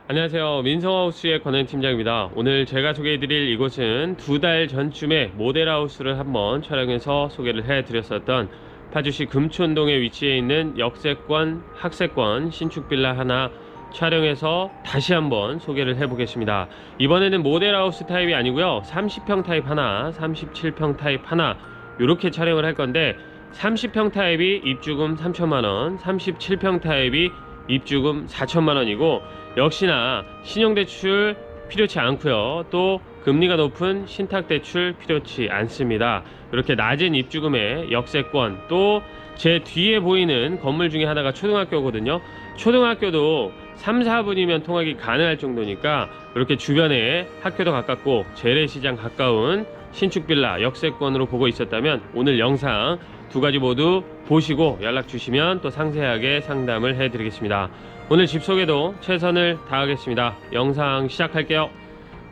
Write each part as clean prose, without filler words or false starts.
안녕하세요. 민성하우스의 권현 팀장입니다. 오늘 제가 소개해드릴 이곳은 2달 전쯤에 모델하우스를 한번 촬영해서 소개를 해드렸었던 파주시 금촌동에 위치해 있는 역세권, 학세권 신축 빌라 하나 촬영해서 다시 한번 소개를 해보겠습니다. 이번에는 모델하우스 타입이 아니고요, 30평 타입 하나, 37평 타입 하나 이렇게 촬영을 할 건데, 30평 타입이 입주금 3천만원, 37평 타입이 입주금 4천만원이고, 역시나 신용대출 필요치 않고요, 또 금리가 높은 신탁대출 필요치 않습니다. 이렇게 낮은 입주금에 역세권, 또 제 뒤에 보이는 건물 중에 하나가 초등학교거든요. 초등학교도 3, 4분이면 통학이 가능할 정도니까 이렇게 주변에 학교도 가깝고 재래시장 가까운 신축빌라 역세권으로 보고 있었다면 오늘 영상 두 가지 모두 보시고 연락 주시면 또 상세하게 상담을 해 드리겠습니다. 오늘 집 소개도 최선을 다하겠습니다. 영상 시작할게요.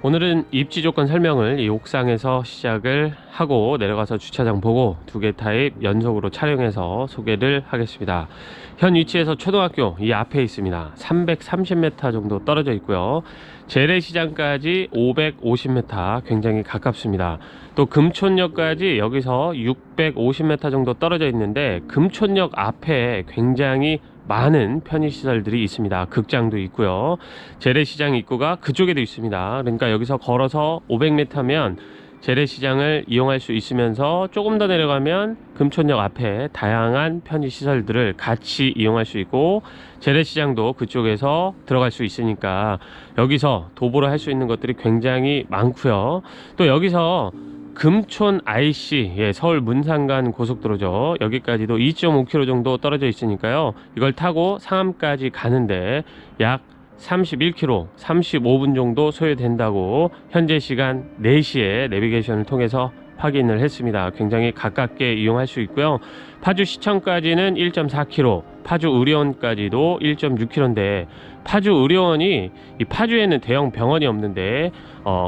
오늘은 입지 조건 설명을 이 옥상에서 시작을 하고 내려가서 주차장 보고 두 개 타입 연속으로 촬영해서 소개를 하겠습니다. 현 위치에서 초등학교 이 앞에 있습니다. 330m 정도 떨어져 있고요. 재래시장까지 550m, 굉장히 가깝습니다. 또 금촌역까지 여기서 650m 정도 떨어져 있는데, 금촌역 앞에 굉장히 많은 편의시설들이 있습니다. 극장도 있고요. 재래시장 입구가 그쪽에도 있습니다. 그러니까 여기서 걸어서 500m면 재래시장을 이용할 수 있으면서 조금 더 내려가면 금촌역 앞에 다양한 편의시설들을 같이 이용할 수 있고, 재래시장도 그쪽에서 들어갈 수 있으니까 여기서 도보로 할 수 있는 것들이 굉장히 많고요. 또 여기서 금촌 IC, 서울 문산간 고속도로죠. 여기까지도 2.5km 정도 떨어져 있으니까요, 이걸 타고 상암까지 가는데 약 31km, 35분 정도 소요된다고 현재 시간 4시에 내비게이션을 통해서 확인을 했습니다. 굉장히 가깝게 이용할 수 있고요. 파주 시청까지는 1.4km, 파주 의료원까지도 1.6km인데, 파주 의료원이 이 파주에는 대형 병원이 없는데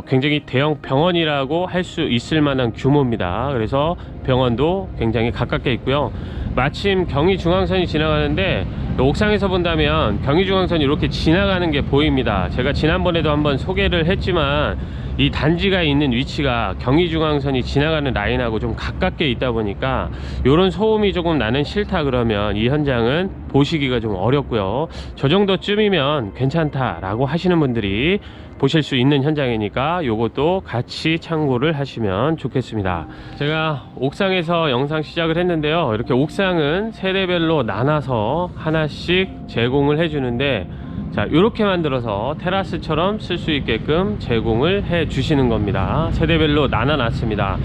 굉장히 대형 병원이라고 할 수 있을 만한 규모입니다. 그래서 병원도 굉장히 가깝게 있고요. 마침 경의중앙선이 지나가는데 옥상에서 본다면 경의중앙선이 이렇게 지나가는 게 보입니다. 제가 지난번에도 한번 소개를 했지만 이 단지가 있는 위치가 경의중앙선이 지나가는 라인하고 좀 가깝게 있다 보니까 이런 소음이 조금 나는 싫다 그러면 이 현장은 보시기가 좀 어렵고요. 저 정도쯤이면 괜찮다 라고 하시는 분들이 보실 수 있는 현장이니까 요것도 같이 참고를 하시면 좋겠습니다. 제가 옥상에서 영상 시작을 했는데요, 이렇게 옥상은 세대별로 나눠서 하나씩 제공을 해주는데, 자, 이렇게 만들어서 테라스처럼 쓸 수 있게끔 제공을 해 주시는 겁니다. 세대별로 나눠 놨습니다.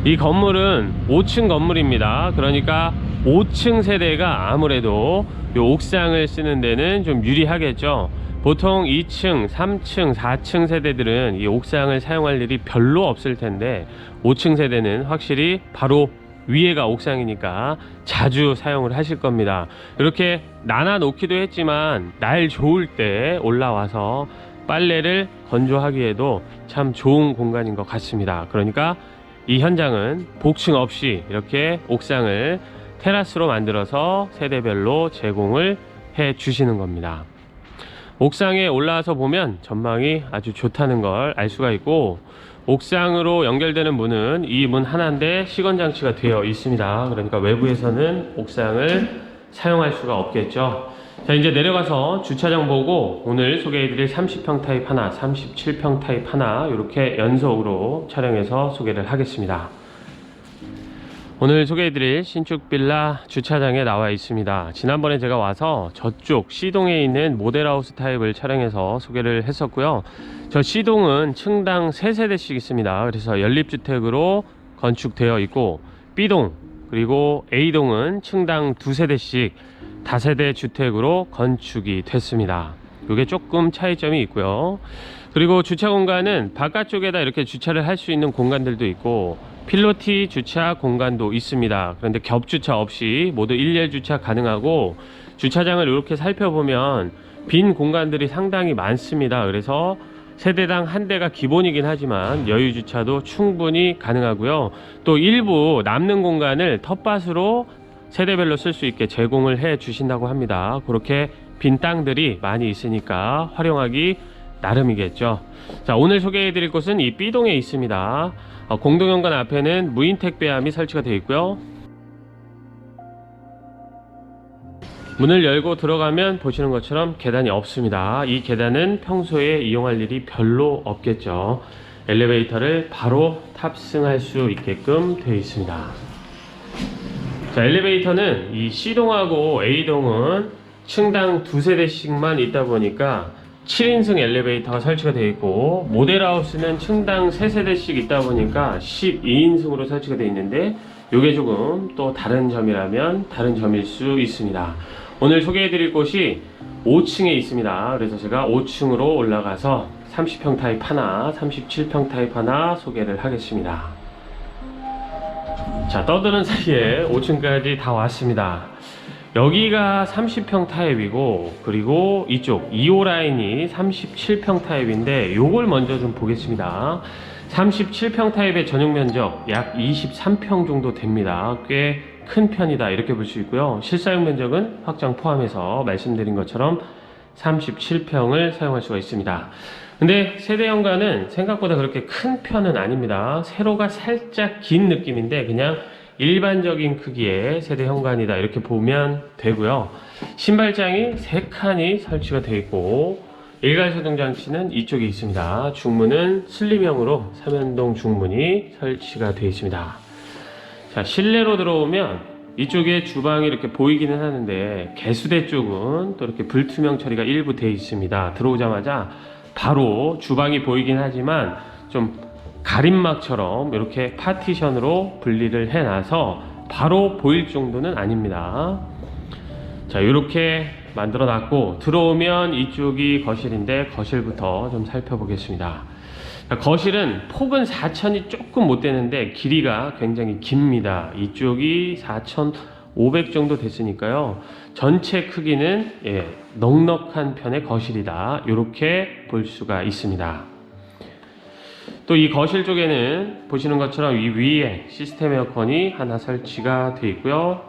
이 건물은 5층 건물입니다. 그러니까 5층 세대가 아무래도 이 옥상을 쓰는 데는 좀 유리하겠죠. 보통 2층, 3층, 4층 세대들은 이 옥상을 사용할 일이 별로 없을 텐데, 5층 세대는 확실히 바로 위에가 옥상이니까 자주 사용을 하실 겁니다. 이렇게 나눠 놓기도 했지만 날 좋을 때 올라와서 빨래를 건조하기에도 참 좋은 공간인 것 같습니다. 그러니까 이 현장은 복층 없이 이렇게 옥상을 테라스로 만들어서 세대별로 제공을 해 주시는 겁니다. 옥상에 올라와서 보면 전망이 아주 좋다는 걸 알 수가 있고, 옥상으로 연결되는 문은 이 문 하나인데 시건장치가 되어 있습니다. 그러니까 외부에서는 옥상을 사용할 수가 없겠죠. 자, 이제 내려가서 주차장 보고 오늘 소개해드릴 30평 타입 하나, 37평 타입 하나 이렇게 연속으로 촬영해서 소개를 하겠습니다. 오늘 소개해드릴 신축 빌라 주차장에 나와 있습니다. 지난번에 제가 와서 저쪽 C동에 있는 모델하우스 타입을 촬영해서 소개를 했었고요. 저 C동은 층당 3세대씩 있습니다. 그래서 연립주택으로 건축되어 있고, B동 그리고 A동은 층당 2세대씩 다세대 주택으로 건축이 됐습니다. 이게 조금 차이점이 있고요. 그리고 주차 공간은 바깥쪽에다 이렇게 주차를 할 수 있는 공간들도 있고, 필로티 주차 공간도 있습니다. 그런데 겹주차 없이 모두 일렬 주차 가능하고, 주차장을 이렇게 살펴보면 빈 공간들이 상당히 많습니다. 그래서 세대당 한 대가 기본이긴 하지만 여유 주차도 충분히 가능하고요. 또 일부 남는 공간을 텃밭으로 세대별로 쓸 수 있게 제공을 해 주신다고 합니다. 그렇게 빈 땅들이 많이 있으니까 활용하기 나름이겠죠. 자, 오늘 소개해 드릴 곳은 이 B동에 있습니다. 공동현관 앞에는 무인 택배함이 설치가 되어 있고요. 문을 열고 들어가면 보시는 것처럼 계단이 없습니다. 이 계단은 평소에 이용할 일이 별로 없겠죠. 엘리베이터를 바로 탑승할 수 있게끔 되어 있습니다. 자, 엘리베이터는 이 C동하고 A동은 층당 두세 대씩만 있다 보니까 7인승 엘리베이터가 설치가 되어 있고, 모델하우스는 층당 3세대씩 있다 보니까 12인승으로 설치가 되어 있는데, 이게 조금 또 다른 점이라면 다른 점일 수 있습니다. 오늘 소개해 드릴 곳이 5층에 있습니다. 그래서 제가 5층으로 올라가서 30평 타입 하나, 37평 타입 하나 소개를 하겠습니다. 자, 떠드는 사이에 5층까지 다 왔습니다. 여기가 30평 타입이고, 그리고 이쪽 2호 라인이 37평 타입인데, 요걸 먼저 좀 보겠습니다. 37평 타입의 전용 면적 약 23평 정도 됩니다. 꽤 큰 편이다, 이렇게 볼 수 있고요. 실사용 면적은 확장 포함해서 말씀드린 것처럼 37평을 사용할 수가 있습니다. 근데 세대 현관은 생각보다 그렇게 큰 편은 아닙니다. 세로가 살짝 긴 느낌인데 그냥 일반적인 크기의 세대 현관이다, 이렇게 보면 되고요. 신발장이 3칸이 설치가 되어 있고, 일괄소등 장치는 이쪽에 있습니다. 중문은 슬림형으로 3연동 중문이 설치가 되어 있습니다. 자, 실내로 들어오면 이쪽에 주방이 이렇게 보이기는 하는데, 개수대 쪽은 또 이렇게 불투명 처리가 일부 되어 있습니다. 들어오자마자 바로 주방이 보이긴 하지만 좀 가림막처럼 이렇게 파티션으로 분리를 해놔서 바로 보일 정도는 아닙니다. 자, 이렇게 만들어 놨고, 들어오면 이쪽이 거실인데 거실부터 좀 살펴보겠습니다. 자, 거실은 폭은 4,000이 조금 못 되는데 길이가 굉장히 깁니다. 이쪽이 4,500 정도 됐으니까요. 전체 크기는 넉넉한 편의 거실이다, 이렇게 볼 수가 있습니다. 또 이 거실 쪽에는 보시는 것처럼 이 위에 시스템 에어컨이 하나 설치가 되어 있고요.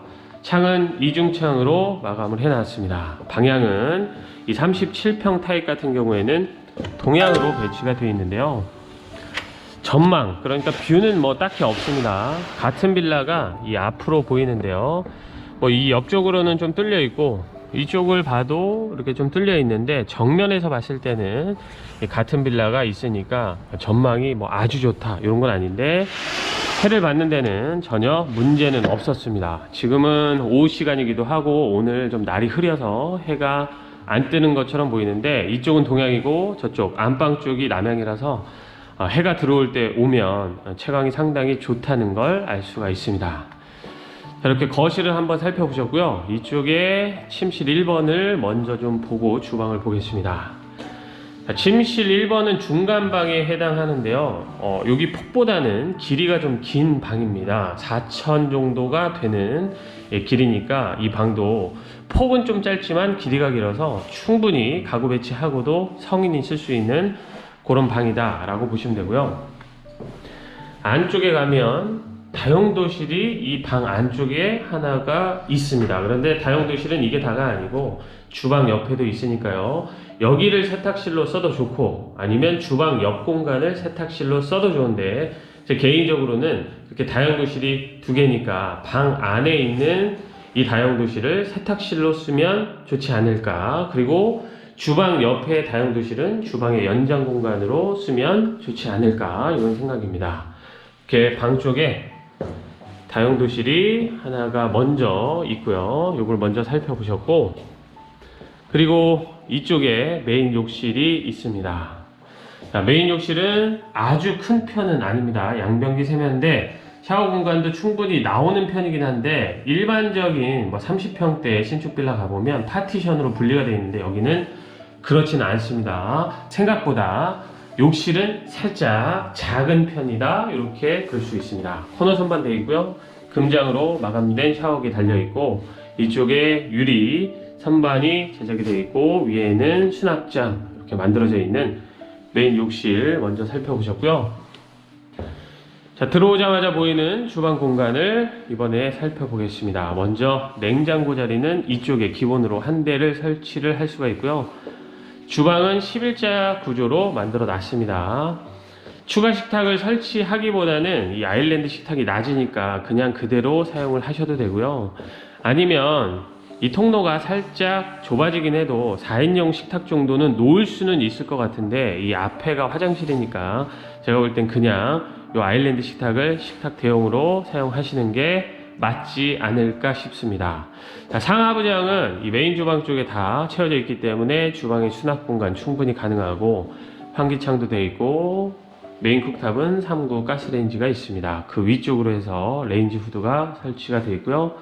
창은 이중창으로 마감을 해놨습니다. 방향은 이 37평 타입 같은 경우에는 동향으로 배치가 되어 있는데요. 전망, 그러니까 뷰는 뭐 딱히 없습니다. 같은 빌라가 이 앞으로 보이는데요. 뭐 이 옆쪽으로는 좀 뚫려 있고, 이쪽을 봐도 이렇게 좀 뚫려 있는데, 정면에서 봤을 때는 같은 빌라가 있으니까 전망이 뭐 아주 좋다, 이런 건 아닌데, 해를 받는 데는 전혀 문제는 없었습니다. 지금은 오후 시간이기도 하고 오늘 좀 날이 흐려서 해가 안 뜨는 것처럼 보이는데, 이쪽은 동향이고 저쪽 안방 쪽이 남향이라서 해가 들어올 때 오면 채광이 상당히 좋다는 걸 알 수가 있습니다. 자, 이렇게 거실을 한번 살펴보셨고요. 이쪽에 침실 1번을 먼저 좀 보고 주방을 보겠습니다. 자, 침실 1번은 중간방에 해당하는데요. 여기 폭보다는 길이가 좀 긴 방입니다. 4,000 정도가 되는 길이니까 이 방도 폭은 좀 짧지만 길이가 길어서 충분히 가구 배치하고도 성인이 쓸 수 있는 그런 방이다 라고 보시면 되고요. 안쪽에 가면 다용도실이 이 방 안쪽에 하나가 있습니다. 그런데 다용도실은 이게 다가 아니고 주방 옆에도 있으니까요. 여기를 세탁실로 써도 좋고, 아니면 주방 옆 공간을 세탁실로 써도 좋은데, 제 개인적으로는 이렇게 다용도실이 2개니까 방 안에 있는 이 다용도실을 세탁실로 쓰면 좋지 않을까. 그리고 주방 옆에 다용도실은 주방의 연장 공간으로 쓰면 좋지 않을까, 이런 생각입니다. 이렇게 방 쪽에 다용도실이 하나가 먼저 있고요. 이걸 먼저 살펴보셨고, 그리고 이쪽에 메인 욕실이 있습니다. 자, 메인 욕실은 아주 큰 편은 아닙니다. 양변기 세면대, 샤워 공간도 충분히 나오는 편이긴 한데, 일반적인 뭐 30평대 신축 빌라 가보면 파티션으로 분리가 되어 있는데, 여기는 그렇지는 않습니다. 생각보다 욕실은 살짝 작은 편이다, 이렇게 볼 수 있습니다. 코너 선반 되어 있고요. 금장으로 마감된 샤워기 달려 있고, 이쪽에 유리 선반이 제작이 되어 있고, 위에는 수납장 이렇게 만들어져 있는 메인 욕실 먼저 살펴보셨고요. 자, 들어오자마자 보이는 주방 공간을 이번에 살펴보겠습니다. 먼저 냉장고 자리는 이쪽에 기본으로 한 대를 설치를 할 수가 있고요. 주방은 11자 구조로 만들어 놨습니다. 추가 식탁을 설치하기보다는 이 아일랜드 식탁이 낮으니까 그냥 그대로 사용을 하셔도 되고요. 아니면 이 통로가 살짝 좁아지긴 해도 4인용 식탁 정도는 놓을 수는 있을 것 같은데, 이 앞에가 화장실이니까 제가 볼 땐 그냥 이 아일랜드 식탁을 식탁 대용으로 사용하시는 게 맞지 않을까 싶습니다. 자, 상하부장은 이 메인 주방 쪽에 다 채워져 있기 때문에 주방의 수납 공간 충분히 가능하고, 환기창도 되어 있고, 메인 쿡탑은 3구 가스레인지가 있습니다. 그 위쪽으로 해서 레인지 후드가 설치가 되어 있고요.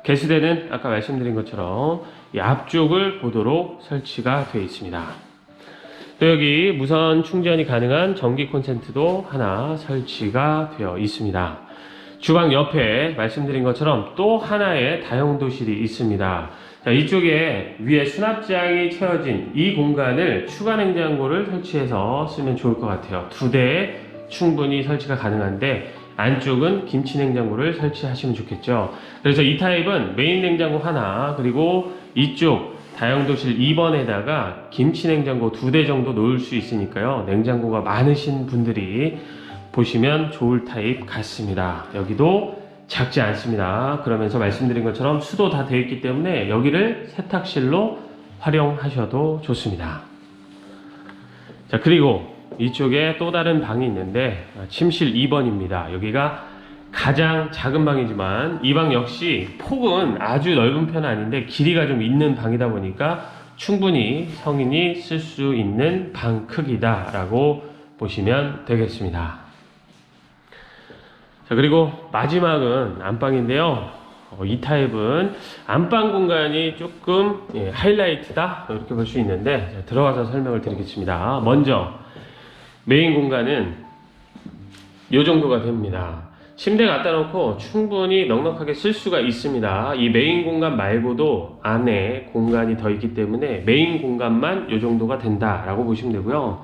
개수대는 아까 말씀드린 것처럼 이 앞쪽을 보도록 설치가 되어 있습니다. 또 여기 무선 충전이 가능한 전기 콘센트도 하나 설치가 되어 있습니다. 주방 옆에 말씀드린 것처럼 또 하나의 다용도실이 있습니다. 자, 이쪽에 위에 수납장이 채워진 이 공간을 추가 냉장고를 설치해서 쓰면 좋을 것 같아요. 2대 충분히 설치가 가능한데 안쪽은 김치 냉장고를 설치하시면 좋겠죠. 그래서 이 타입은 메인 냉장고 하나, 그리고 이쪽 다용도실 2번에다가 김치 냉장고 2대 정도 놓을 수 있으니까요. 냉장고가 많으신 분들이 보시면 좋을 타입 같습니다. 여기도 작지 않습니다. 그러면서 말씀드린 것처럼 수도 다 되어 있기 때문에 여기를 세탁실로 활용하셔도 좋습니다. 자, 그리고 이쪽에 또 다른 방이 있는데 침실 2번입니다. 여기가 가장 작은 방이지만 이 방 역시 폭은 아주 넓은 편은 아닌데 길이가 좀 있는 방이다 보니까 충분히 성인이 쓸 수 있는 방 크기다 라고 보시면 되겠습니다. 자, 그리고 마지막은 안방인데요. 이 타입은 안방 공간이 조금 하이라이트다 이렇게 볼 수 있는데, 들어가서 설명을 드리겠습니다. 먼저 메인 공간은 이 정도가 됩니다. 침대 갖다 놓고 충분히 넉넉하게 쓸 수가 있습니다. 이 메인 공간 말고도 안에 공간이 더 있기 때문에 메인 공간만 이 정도가 된다라고 보시면 되고요.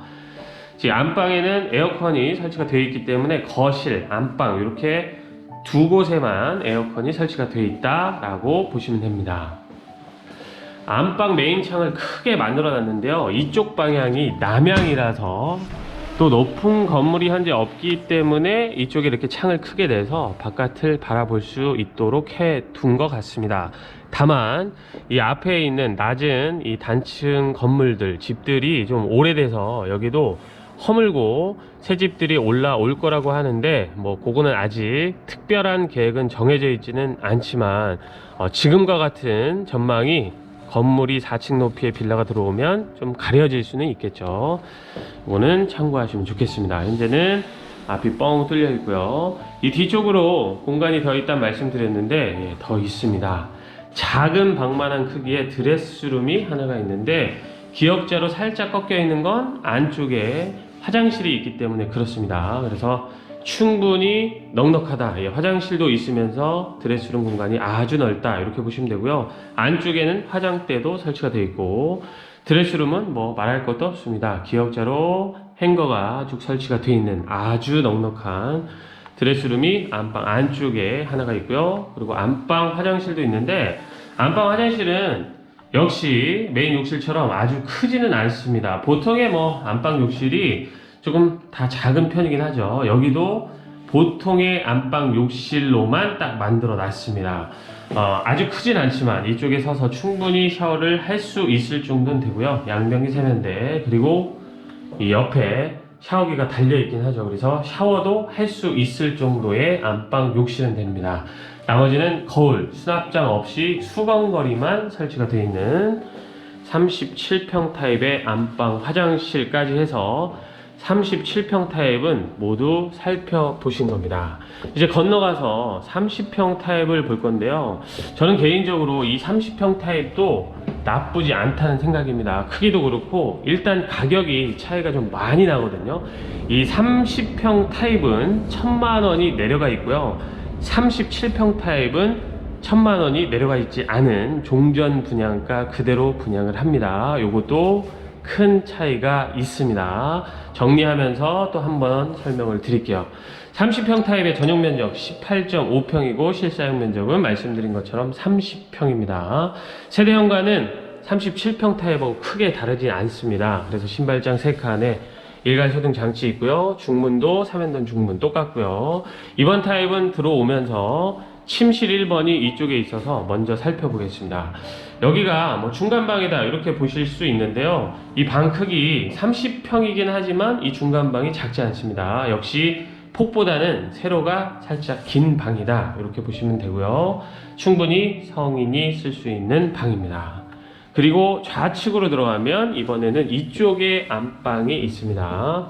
지금 안방에는 에어컨이 설치가 되어 있기 때문에 거실, 안방 이렇게 두 곳에만 에어컨이 설치가 되어 있다라고 보시면 됩니다. 안방 메인 창을 크게 만들어 놨는데요. 이쪽 방향이 남향이라서 또 높은 건물이 현재 없기 때문에 이쪽에 이렇게 창을 크게 내서 바깥을 바라볼 수 있도록 해 둔 것 같습니다. 다만 이 앞에 있는 낮은 이 단층 건물들, 집들이 좀 오래돼서 여기도 허물고 새 집들이 올라올 거라고 하는데, 뭐 그거는 아직 특별한 계획은 정해져 있지는 않지만 지금과 같은 전망이 건물이 4층 높이의 빌라가 들어오면 좀 가려질 수는 있겠죠. 이거는 참고하시면 좋겠습니다. 현재는 앞이 뻥 뚫려 있고요. 이 뒤쪽으로 공간이 더 있다는 말씀드렸는데 더 있습니다. 작은 방만한 크기의 드레스룸이 하나가 있는데, 기역자로 살짝 꺾여 있는 건 안쪽에 화장실이 있기 때문에 그렇습니다. 그래서 충분히 넉넉하다. 화장실도 있으면서 드레스룸 공간이 아주 넓다 이렇게 보시면 되고요. 안쪽에는 화장대도 설치가 되어 있고, 드레스룸은 뭐 말할 것도 없습니다. 기역자로 행거가 쭉 설치가 되어 있는 아주 넉넉한 드레스룸이 안방 안쪽에 하나가 있고요. 그리고 안방 화장실도 있는데, 안방 화장실은 역시 메인 욕실처럼 아주 크지는 않습니다. 보통의 뭐 안방 욕실이 조금 다 작은 편이긴 하죠. 여기도 보통의 안방 욕실로만 딱 만들어 놨습니다. 아주 크진 않지만 이쪽에 서서 충분히 샤워를 할 수 있을 정도는 되고요. 양변기 세면대, 그리고 이 옆에 샤워기가 달려있긴 하죠. 그래서 샤워도 할 수 있을 정도의 안방 욕실은 됩니다. 나머지는 거울, 수납장 없이 수건거리만 설치가 되어 있는 37평 타입의 안방 화장실까지 해서 37평 타입은 모두 살펴보신 겁니다. 이제 건너가서 30평 타입을 볼 건데요. 저는 개인적으로 이 30평 타입도 나쁘지 않다는 생각입니다. 크기도 그렇고 일단 가격이 차이가 좀 많이 나거든요. 이 30평 타입은 1000만원이 내려가 있고요. 37평 타입은 1000만원이 내려가 있지 않은 종전 분양가 그대로 분양을 합니다. 요것도 큰 차이가 있습니다. 정리하면서 또 한번 설명을 드릴게요. 30평 타입의 전용 면적 18.5평이고 실사용 면적은 말씀드린 것처럼 30평입니다. 세대 현관은 37평 타입하고 크게 다르지 않습니다. 그래서 신발장 3칸에 일괄 소등 장치 있고요. 중문도 3연동 중문 똑같고요. 이번 타입은 들어오면서 침실 1번이 이쪽에 있어서 먼저 살펴보겠습니다. 여기가 뭐 중간방이다 이렇게 보실 수 있는데요. 이 방 크기 30평이긴 하지만 이 중간방이 작지 않습니다. 역시 폭보다는 세로가 살짝 긴 방이다 이렇게 보시면 되고요. 충분히 성인이 쓸 수 있는 방입니다. 그리고 좌측으로 들어가면 이번에는 이쪽에 안방이 있습니다.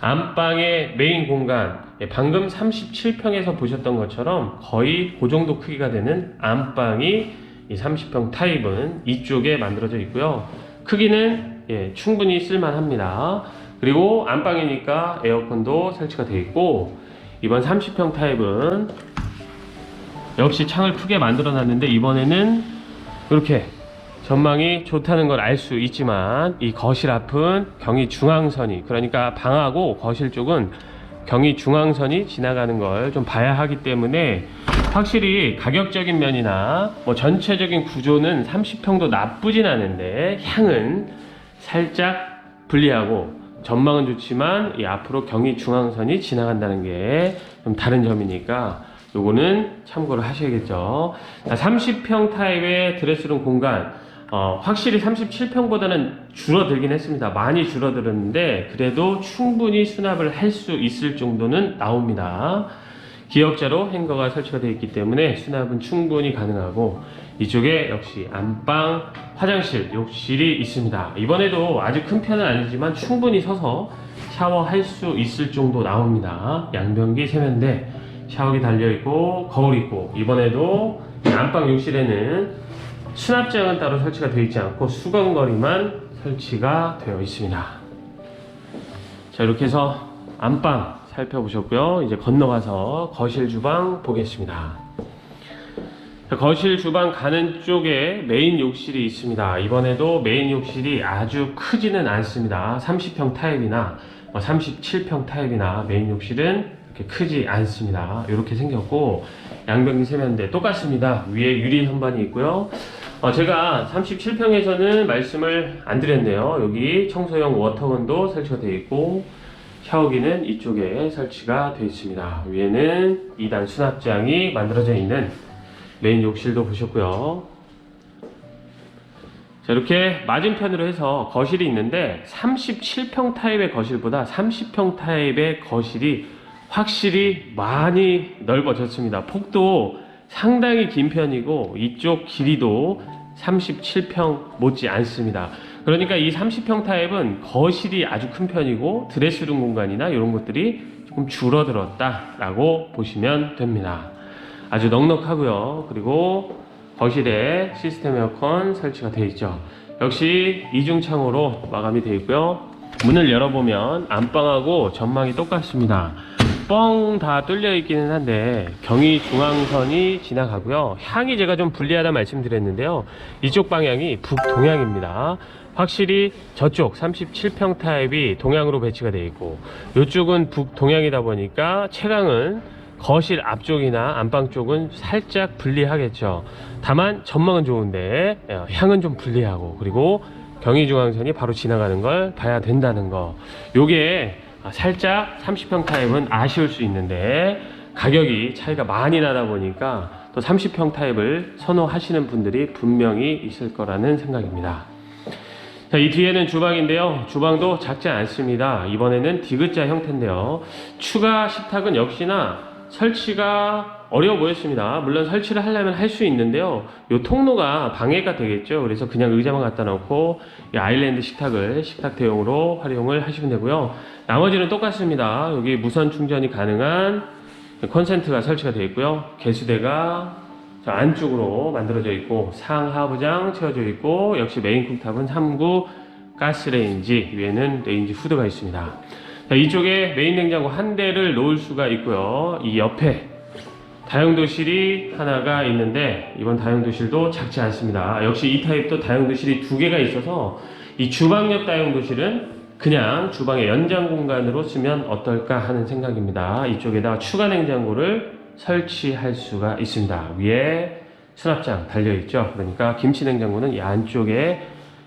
안방의 메인 공간, 방금 37평에서 보셨던 것처럼 거의 그 정도 크기가 되는 안방이 이 30평 타입은 이쪽에 만들어져 있고요. 크기는 충분히 쓸만합니다. 그리고 안방이니까 에어컨도 설치가 되어 있고, 이번 30평 타입은 역시 창을 크게 만들어 놨는데 이번에는 이렇게 전망이 좋다는 걸 알 수 있지만 이 거실 앞은 경의 중앙선이, 그러니까 방하고 거실 쪽은 경의 중앙선이 지나가는 걸 좀 봐야 하기 때문에 확실히 가격적인 면이나 뭐 전체적인 구조는 30평도 나쁘진 않은데 향은 살짝 불리하고, 전망은 좋지만 이 앞으로 경의 중앙선이 지나간다는 게 좀 다른 점이니까 요거는 참고를 하셔야겠죠. 30평 타입의 드레스룸 공간, 확실히 37평보다는 줄어들긴 했습니다. 많이 줄어들었는데 그래도 충분히 수납을 할 수 있을 정도는 나옵니다. 기역자로 행거가 설치가 되어 있기 때문에 수납은 충분히 가능하고, 이쪽에 역시 안방, 화장실, 욕실이 있습니다. 이번에도 아주 큰 편은 아니지만 충분히 서서 샤워할 수 있을 정도 나옵니다. 양변기, 세면대, 샤워기 달려있고 거울 있고, 이번에도 안방 욕실에는 수납장은 따로 설치가 되어 있지 않고 수건거리만 설치가 되어 있습니다. 자, 이렇게 해서 안방 살펴보셨고요. 이제 건너가서 거실 주방 보겠습니다. 자, 거실 주방 가는 쪽에 메인 욕실이 있습니다. 이번에도 메인 욕실이 아주 크지는 않습니다. 30평 타입이나 37평 타입이나 메인 욕실은 이렇게 크지 않습니다. 이렇게 생겼고, 양변기, 세면대 똑같습니다. 위에 유리 현관이 있고요. 제가 37평에서는 말씀을 안 드렸네요. 여기 청소용 워터건도 설치가 되어 있고, 샤워기는 이쪽에 설치가 되어 있습니다. 위에는 2단 수납장이 만들어져 있는 메인 욕실도 보셨고요. 자, 이렇게 맞은편으로 해서 거실이 있는데 37평 타입의 거실보다 30평 타입의 거실이 확실히 많이 넓어졌습니다. 폭도 상당히 긴 편이고 이쪽 길이도 37평 못지 않습니다. 그러니까 이 30평 타입은 거실이 아주 큰 편이고 드레스룸 공간이나 이런 것들이 조금 줄어들었다 라고 보시면 됩니다. 아주 넉넉하고요. 그리고 거실에 시스템 에어컨 설치가 되어 있죠. 역시 이중창으로 마감이 되어 있고요. 문을 열어보면 안방하고 전망이 똑같습니다. 뻥 다 뚫려 있기는 한데 경의 중앙선이 지나가고요. 향이 제가 좀 불리하다 말씀드렸는데요. 이쪽 방향이 북동향입니다. 확실히 저쪽 37평 타입이 동향으로 배치가 되어 있고, 이쪽은 북동향이다 보니까 채광은 거실 앞쪽이나 안방 쪽은 살짝 불리하겠죠. 다만 전망은 좋은데 향은 좀 불리하고, 그리고 경의중앙선이 바로 지나가는 걸 봐야 된다는 거, 요게 살짝 30평 타입은 아쉬울 수 있는데 가격이 차이가 많이 나다 보니까 또 30평 타입을 선호하시는 분들이 분명히 있을 거라는 생각입니다. 자, 이 뒤에는 주방인데요. 주방도 작지 않습니다. 이번에는 디귿자 형태인데요. 추가 식탁은 역시나 설치가 어려워 보였습니다. 물론 설치를 하려면 할 수 있는데요. 이 통로가 방해가 되겠죠. 그래서 그냥 의자만 갖다 놓고 이 아일랜드 식탁을 식탁 대용으로 활용을 하시면 되고요. 나머지는 똑같습니다. 여기 무선 충전이 가능한 콘센트가 설치가 되어 있고요. 개수대가 저 안쪽으로 만들어져 있고 상하부장 채워져 있고, 역시 메인 쿡탑은 3구 가스레인지, 위에는 레인지 후드가 있습니다. 자, 이쪽에 메인 냉장고 한 대를 놓을 수가 있고요. 이 옆에 다용도실이 하나가 있는데 이번 다용도실도 작지 않습니다. 역시 이 타입도 다용도실이 2개가 있어서 이 주방 옆 다용도실은 그냥 주방의 연장 공간으로 쓰면 어떨까 하는 생각입니다. 이쪽에다 추가 냉장고를 설치할 수가 있습니다. 위에 수납장 달려있죠. 그러니까 김치 냉장고는 이 안쪽에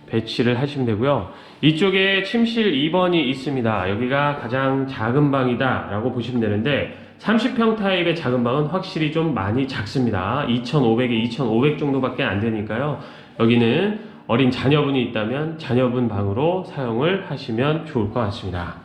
배치를 하시면 되고요. 이쪽에 침실 2번이 있습니다. 여기가 가장 작은 방이다 라고 보시면 되는데 30평 타입의 작은 방은 확실히 좀 많이 작습니다. 2500에 2500 정도밖에 안 되니까요. 여기는 어린 자녀분이 있다면 자녀분 방으로 사용을 하시면 좋을 것 같습니다.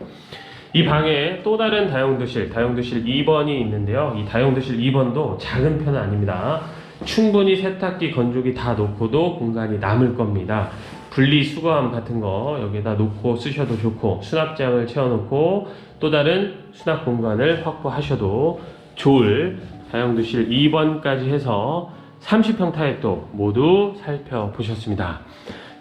이 방에 또 다른 다용도실 2번이 있는데요. 이 다용도실 2번도 작은 편은 아닙니다. 충분히 세탁기, 건조기 다 놓고도 공간이 남을 겁니다. 분리수거함 같은 거 여기다 놓고 쓰셔도 좋고, 수납장을 채워놓고 또 다른 수납 공간을 확보하셔도 좋을 다용도실 2번까지 해서 30평 타입도 모두 살펴보셨습니다.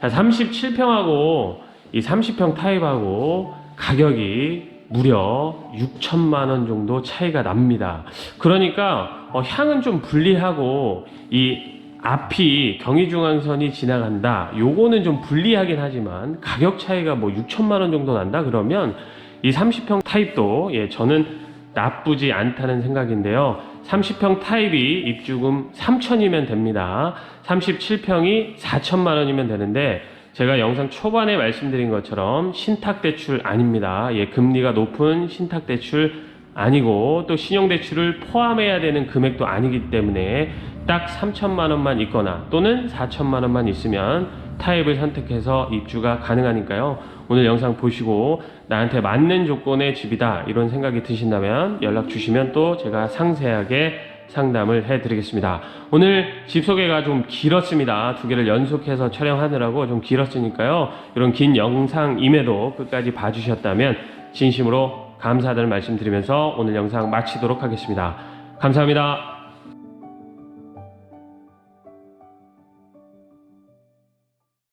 37평하고 이 30평 타입하고 가격이 무려 6천만원 정도 차이가 납니다. 그러니까 향은 좀 불리하고 이 앞이 경의중앙선이 지나간다, 요거는 좀 불리하긴 하지만 가격 차이가 뭐 6천만원 정도 난다 그러면 이 30평 타입도 저는 나쁘지 않다는 생각인데요. 30평 타입이 입주금 3천이면 됩니다. 37평이 4천만원이면 되는데, 제가 영상 초반에 말씀드린 것처럼 신탁대출 아닙니다. 금리가 높은 신탁대출 아니고 또 신용대출을 포함해야 되는 금액도 아니기 때문에 딱 3천만원만 있거나 또는 4천만원만 있으면 타입을 선택해서 입주가 가능하니까요. 오늘 영상 보시고 나한테 맞는 조건의 집이다 이런 생각이 드신다면 연락 주시면 또 제가 상세하게 상담을 해드리겠습니다. 오늘 집 소개가 좀 길었습니다. 2개를 연속해서 촬영하느라고 좀 길었으니까요. 이런 긴 영상임에도 끝까지 봐주셨다면 진심으로 감사하다는 말씀드리면서 오늘 영상 마치도록 하겠습니다. 감사합니다.